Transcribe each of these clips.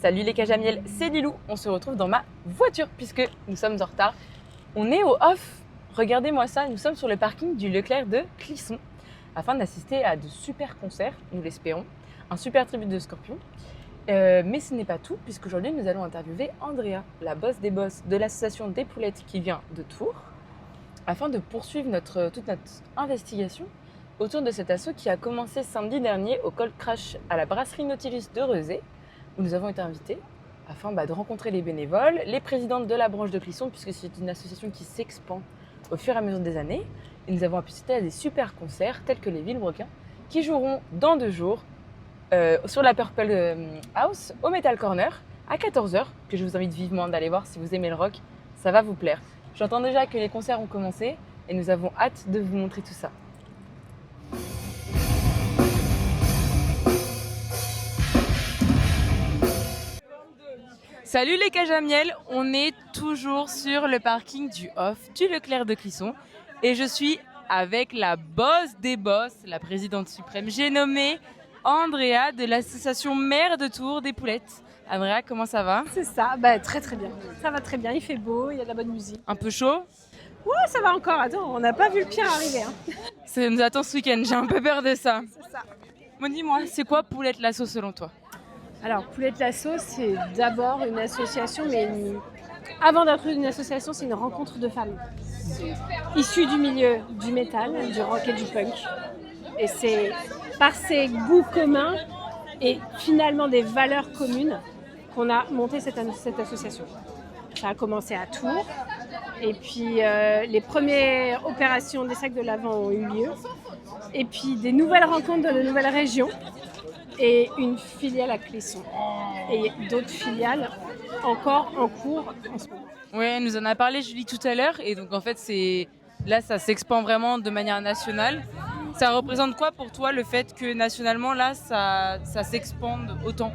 Salut les cages à miel, c'est Lilou. On se retrouve dans ma voiture puisque nous sommes en retard. On est au off. Regardez-moi ça, nous sommes sur le parking du Leclerc de Clisson afin d'assister à de super concerts, nous l'espérons. Un super tribut de Scorpions. Mais ce n'est pas tout puisqu'aujourd'hui nous allons interviewer Andrea, la boss des boss de l'association des poulettes qui vient de Tours, afin de poursuivre toute notre investigation autour de cet assaut qui a commencé samedi dernier au Cold Crash à la brasserie Nautilus de Rezé, où nous avons été invités afin de rencontrer les bénévoles, les présidentes de la branche de Clisson, puisque c'est une association qui s'expand au fur et à mesure des années. Et nous avons assisté à des super concerts tels que les Villebrequins, qui joueront dans 2 jours sur la Purple House au Metal Corner à 14h, que je vous invite vivement d'aller voir si vous aimez le rock, ça va vous plaire. J'entends déjà que les concerts ont commencé et nous avons hâte de vous montrer tout ça. Salut les cages à miel, on est toujours sur le parking du off du Leclerc de Clisson et je suis avec la boss des boss, la présidente suprême, j'ai nommé Andrea de l'association Mère de Tours des poulettes. Andrea, comment ça va? C'est ça, très très bien. Ça va très bien, il fait beau, il y a de la bonne musique. Un peu chaud? Ouais, ça va encore, attends, on n'a pas vu le pire arriver. Ça nous attend ce week-end, j'ai un peu peur de ça. C'est ça. Bon, dis-moi, c'est quoi Poulette Lasso selon toi? Alors, Poulette Lasso, c'est d'abord une association, mais avant d'être une association, c'est une rencontre de femmes issues du milieu du métal, du rock et du punk. Et c'est par ces goûts communs et finalement des valeurs communes qu'on a monté cette association. Ça a commencé à Tours, et puis les premières opérations des sacs de l'Avent ont eu lieu, et puis des nouvelles rencontres dans de nouvelles régions, et une filiale à Clisson, et d'autres filiales encore en cours en ce moment. Oui, elle nous en a parlé Julie tout à l'heure, et donc en fait là ça s'expand vraiment de manière nationale. Ça représente quoi pour toi le fait que nationalement là ça s'expande autant?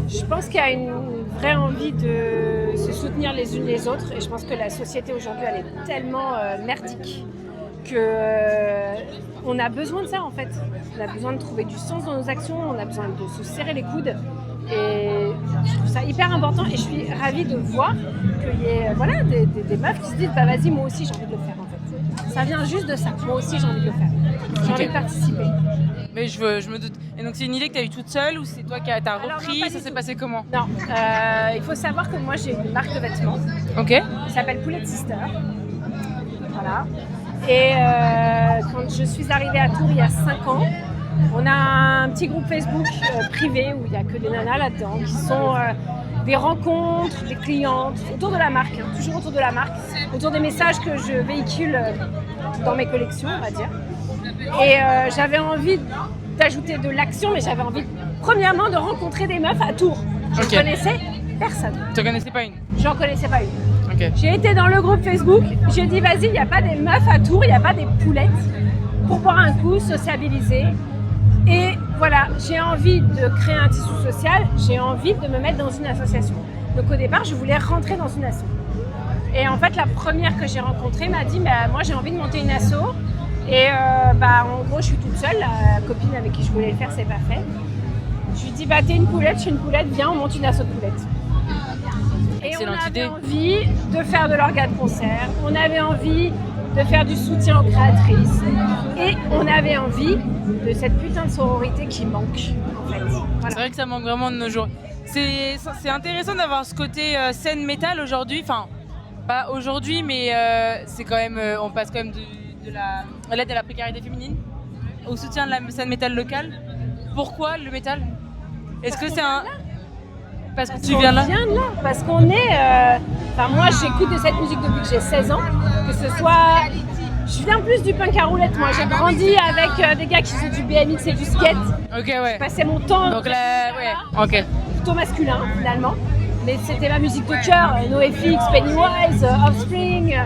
Je pense qu'il y a une vraie envie de se soutenir les unes les autres, et je pense que la société aujourd'hui elle est tellement merdique qu'on a besoin de ça en fait. On a besoin de trouver du sens dans nos actions, on a besoin de se serrer les coudes, et je trouve ça hyper important, et je suis ravie de voir qu'il y ait des meufs qui se disent vas-y, moi aussi j'ai envie de le faire en fait. Ça vient juste de ça, moi aussi j'ai envie de le faire, j'ai envie de participer. Mais je me doute. Et donc c'est une idée que tu as eue toute seule ou c'est toi qui as repris? Non, ça s'est passé comment? Non, il faut savoir que moi j'ai une marque de vêtements. Ok. Qui s'appelle Poulette Sister. Voilà. Et quand je suis arrivée à Tours il y a 5 ans, on a un petit groupe Facebook privé où il n'y a que des nanas là-dedans qui sont des rencontres, des clientes autour de la marque, toujours autour de la marque, autour des messages que je véhicule dans mes collections, on va dire. Et j'avais envie d'ajouter de l'action, mais j'avais envie premièrement de rencontrer des meufs à Tours. Je ne connaissais personne. Tu ne connaissais pas une? J'en connaissais pas une. Okay. J'ai été dans le groupe Facebook, j'ai dit vas-y, il n'y a pas des meufs à Tours, il n'y a pas des poulettes pour boire un coup, sociabiliser. Et voilà, j'ai envie de créer un tissu social, j'ai envie de me mettre dans une association. Donc au départ, je voulais rentrer dans une asso. Et en fait, la première que j'ai rencontrée m'a dit moi j'ai envie de monter une asso. Et en gros, je suis toute seule, la copine avec qui je voulais le faire, c'est pas fait. Je lui dis t'es une poulette, je suis une poulette, viens, on monte une asso de poulettes. Et excellente on avait idée. Envie de faire de l'orga de concert, on avait envie de faire du soutien aux créatrices, et on avait envie de cette putain de sororité qui manque, en fait. Voilà. C'est vrai que ça manque vraiment de nos jours. C'est intéressant d'avoir ce côté scène métal aujourd'hui, enfin pas aujourd'hui, mais c'est quand même, on passe quand même de l'aide à la précarité féminine au soutien de la scène métal locale. Pourquoi le métal? Est-ce que c'est un... Parce que tu viens de là? Parce qu'on est... moi, j'écoute de cette musique depuis que j'ai 16 ans. Que ce soit... Je viens plus du punk à roulette, moi. J'ai grandi avec des gars qui faisaient du BMX et du skate. Ok, ouais. Je passais mon temps... Donc là, ouais, ok. Plutôt masculin, finalement. Mais c'était ma musique de cœur. NoFX, Pennywise, Offspring.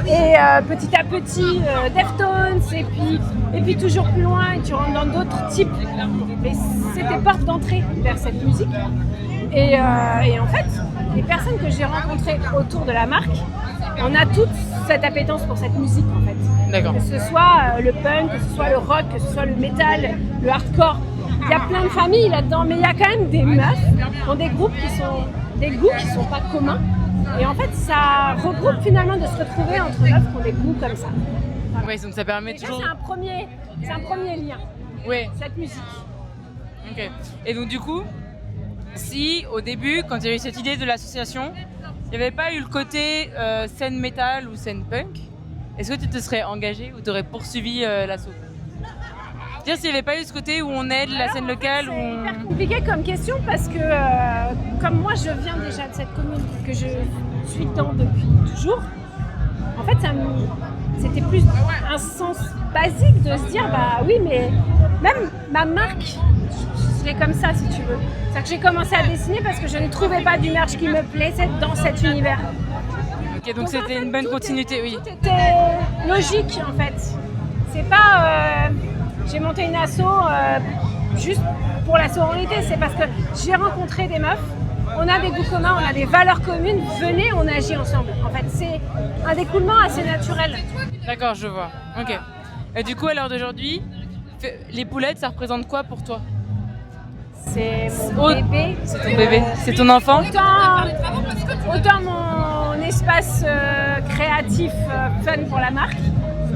Et petit à petit, Deftones. Et puis toujours plus loin, tu rentres dans d'autres types. Mais c'était porte d'entrée vers cette musique. Et en fait, les personnes que j'ai rencontrées autour de la marque, on a toute cette appétence pour cette musique en fait. D'accord. Que ce soit le punk, que ce soit le rock, que ce soit le métal, le hardcore, il y a plein de familles là-dedans, mais il y a quand même des meufs qui ont des goûts qui sont pas communs. Et en fait, ça regroupe finalement de se retrouver entre meufs qui ont des goûts comme ça. Voilà. Oui, donc ça permet Et toujours. ça, c'est un premier lien, Oui. cette musique. Ok. Et donc du coup, si au début, quand il y a eu cette idée de l'association, il n'y avait pas eu le côté scène métal ou scène punk, est-ce que tu te serais engagé ou tu aurais poursuivi l'assaut? Dire s'il n'y avait pas eu ce côté où on aide la scène locale ou C'est hyper compliqué comme question parce que comme moi je viens déjà de cette commune, que je suis dedans depuis toujours, en fait c'était plus un sens basique de se dire bah oui mais même ma marque, je l'ai comme ça si tu veux. C'est-à-dire que j'ai commencé à dessiner parce que je ne trouvais pas du merch qui me plaisait dans cet univers. Ok, donc c'était une bonne continuité, oui. Tout était logique en fait. C'est pas j'ai monté une asso juste pour la sororité, c'est parce que j'ai rencontré des meufs, on a des goûts communs, on a des valeurs communes, venez, on agit ensemble. En fait, c'est un découlement assez naturel. D'accord, je vois. Ok. Et du coup, à l'heure d'aujourd'hui, les poulettes, ça représente quoi pour toi? C'est mon bébé. C'est ton bébé. C'est ton enfant? Autant mon espace créatif fun pour la marque,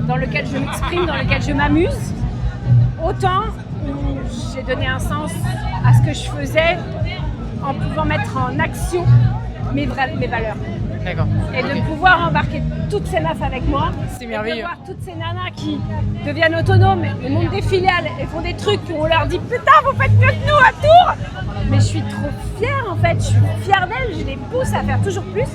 dans lequel je m'exprime, dans lequel je m'amuse, autant où j'ai donné un sens à ce que je faisais en pouvant mettre en action mes valeurs. D'accord. Et de pouvoir embarquer toutes ces meufs avec moi. C'est merveilleux. De voir toutes ces nanas qui deviennent autonomes et montent des filiales et font des trucs où on leur dit putain vous faites mieux que nous à Tours. Mais je suis trop fière en fait, je suis fière d'elles, je les pousse à faire toujours plus.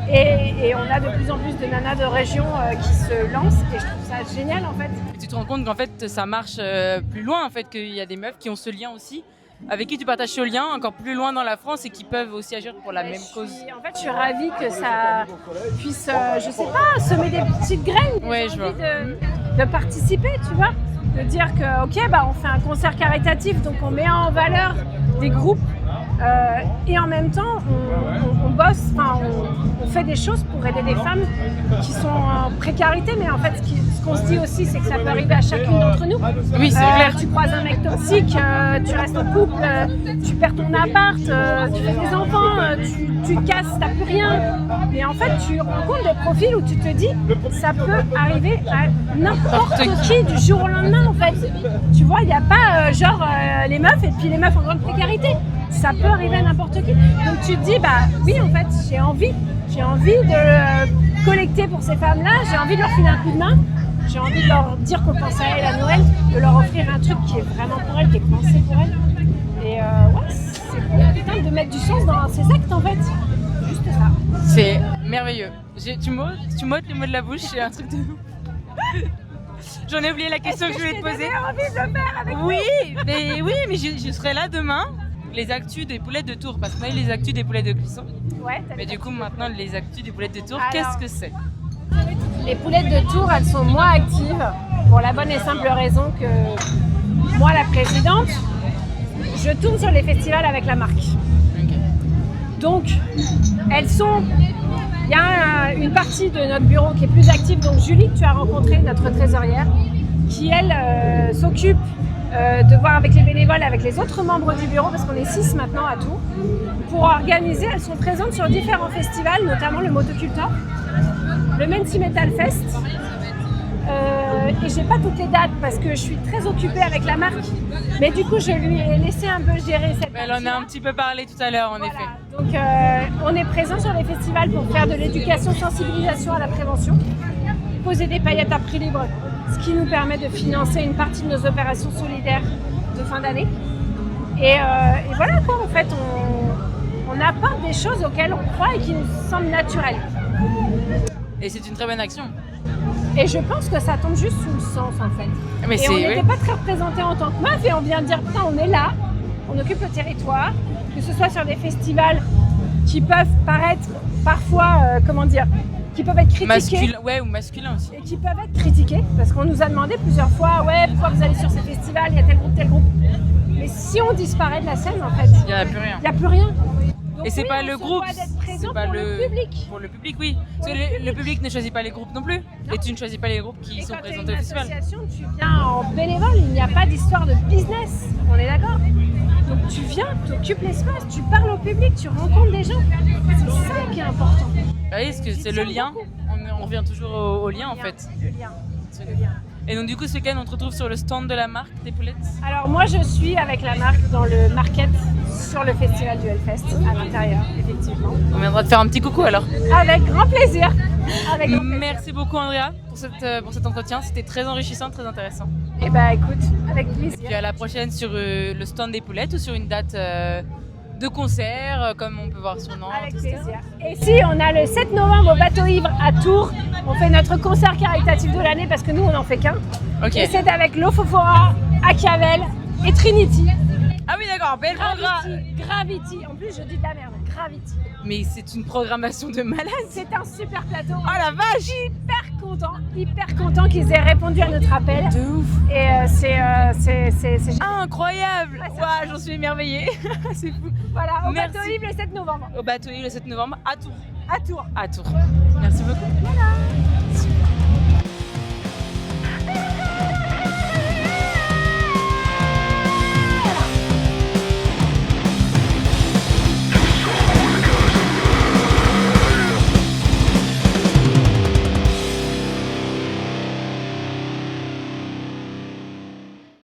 Et on a de plus en plus de nanas de région qui se lancent et je trouve ça génial en fait. Et tu te rends compte qu'en fait ça marche plus loin en fait, qu'il y a des meufs qui ont ce lien aussi, avec qui tu partages ce lien encore plus loin dans la France et qui peuvent aussi agir pour la même cause. En fait je suis ravie que ça puisse, je sais pas, semer des petites graines. Ouais, je vois. De participer, tu vois. De dire que ok bah on fait un concert caritatif donc on met en valeur des groupes et en même temps on bosse, enfin on fait des choses pour aider des femmes qui sont en précarité, mais en fait ce qu'on se dit aussi c'est que ça peut arriver à chacune d'entre nous. Oui, c'est clair. Tu croises un mec toxique, tu restes en couple, tu perds ton appart, tu fais des enfants, tu te casses, t'as plus rien. Mais en fait tu rencontres des profils où tu te dis ça peut arriver à n'importe qui du jour au lendemain en fait. Tu vois, il n'y a pas les meufs et puis les meufs en grande précarité. Ça peut arriver à n'importe qui. Donc tu te dis, bah oui, en fait, j'ai envie de collecter pour ces femmes-là, j'ai envie de leur filer un coup de main, j'ai envie de leur dire qu'on pense à elles à Noël, de leur offrir un truc qui est vraiment pour elles, qui est pensé pour elles. Et ouais, c'est putain de mettre du sens dans ces actes en fait. Juste ça. C'est merveilleux. Tu m'ôtes les mots de la bouche, c'est un truc de... J'en ai oublié la question que je voulais te poser. Envie de le faire avec Oui, mais je serai là demain. Les actus des poulettes de Tours, parce qu'on a eu les actus des poulettes de Clisson. Ouais, mais du coup, maintenant, les actus des poulettes de Tours, alors, qu'est-ce que c'est? Les poulettes de Tours, elles sont moins actives pour la bonne et simple raison que moi, la présidente, je tourne sur les festivals avec la marque. Okay. Donc, elles sont... Il y a une partie de notre bureau qui est plus active, donc Julie, que tu as rencontré, notre trésorière, qui, elle, s'occupe de voir avec les bénévoles, avec les autres membres du bureau, parce qu'on est 6 maintenant à Tours, pour organiser. Elles sont présentes sur différents festivals, notamment le Motocultor, le Mency Metal Fest. Et j'ai pas toutes les dates parce que je suis très occupée avec la marque, mais du coup je lui ai laissé un peu gérer cette partie. Elle en a un petit peu parlé tout à l'heure, en effet. Donc on est présent sur les festivals pour faire de l'éducation, sensibilisation à la prévention, poser des paillettes à prix libre, ce qui nous permet de financer une partie de nos opérations solidaires de fin d'année. Et voilà quoi, en fait, on apporte des choses auxquelles on croit et qui nous semblent naturelles. Et c'est une très bonne action. Et je pense que ça tombe juste sous le sens en fait. Mais et on n'était pas très représentés en tant que meuf et on vient de dire putain on est là, on occupe le territoire, que ce soit sur des festivals qui peuvent paraître parfois, qui peuvent être critiqués. Ouais, ou masculin aussi. Et qui peuvent être critiqués parce qu'on nous a demandé plusieurs fois ouais pourquoi vous allez sur ces festivals, il y a tel groupe. Mais si on disparaît de la scène en fait, il n'y a plus rien. Il n'y a plus rien. Donc, et c'est pas le groupe, raison pour le public. Pour le public, oui. Parce que le le public. public ne choisit pas les groupes non plus. Et tu ne choisis pas les groupes qui sont Quand tu présentés au une festival. association, tu viens en bénévole, il n'y a pas d'histoire de business, on est d'accord? Donc tu viens, tu occupes l'espace, tu parles au public, tu rencontres des gens. C'est ça qui est important. Ah oui, parce que c'est le lien. Beaucoup. On revient toujours au lien en fait. Le lien. Le lien. Et donc du coup, ce week-end, on te retrouve sur le stand de la marque des poulettes. Alors moi je suis avec la marque dans le market sur le festival du Hellfest à l'intérieur, effectivement. On viendra te faire un petit coucou alors. Avec grand plaisir. Avec grand plaisir. Merci beaucoup Andrea pour cet entretien. C'était très enrichissant, très intéressant. Et bah écoute, avec Puis plaisir. à la prochaine sur le stand des poulettes ou sur une date de concert, comme on peut voir sur Nantes. Avec etc. plaisir. Et si on a le 7 novembre au Bateau Ivre à Tours, on fait notre concert caritatif de l'année parce que nous on n'en fait qu'un. Ok. Et c'est avec Lofofora, Achiavel et Trinity. Ah oui d'accord, belle programme. Gravity. En plus je dis de la merde, Gravity. Mais c'est une programmation de malade. C'est un super plateau. Oh la vache. Hyper content qu'ils aient répondu à notre appel. De ouf. Et c'est Incroyable. Ouais, ça Waouh, j'en suis émerveillée. C'est fou. voilà, au Merci. Bateau Ivre le 7 novembre. Au bateau le 7 novembre à Tours. À Tours. À Tours. Merci beaucoup. Voilà. Super.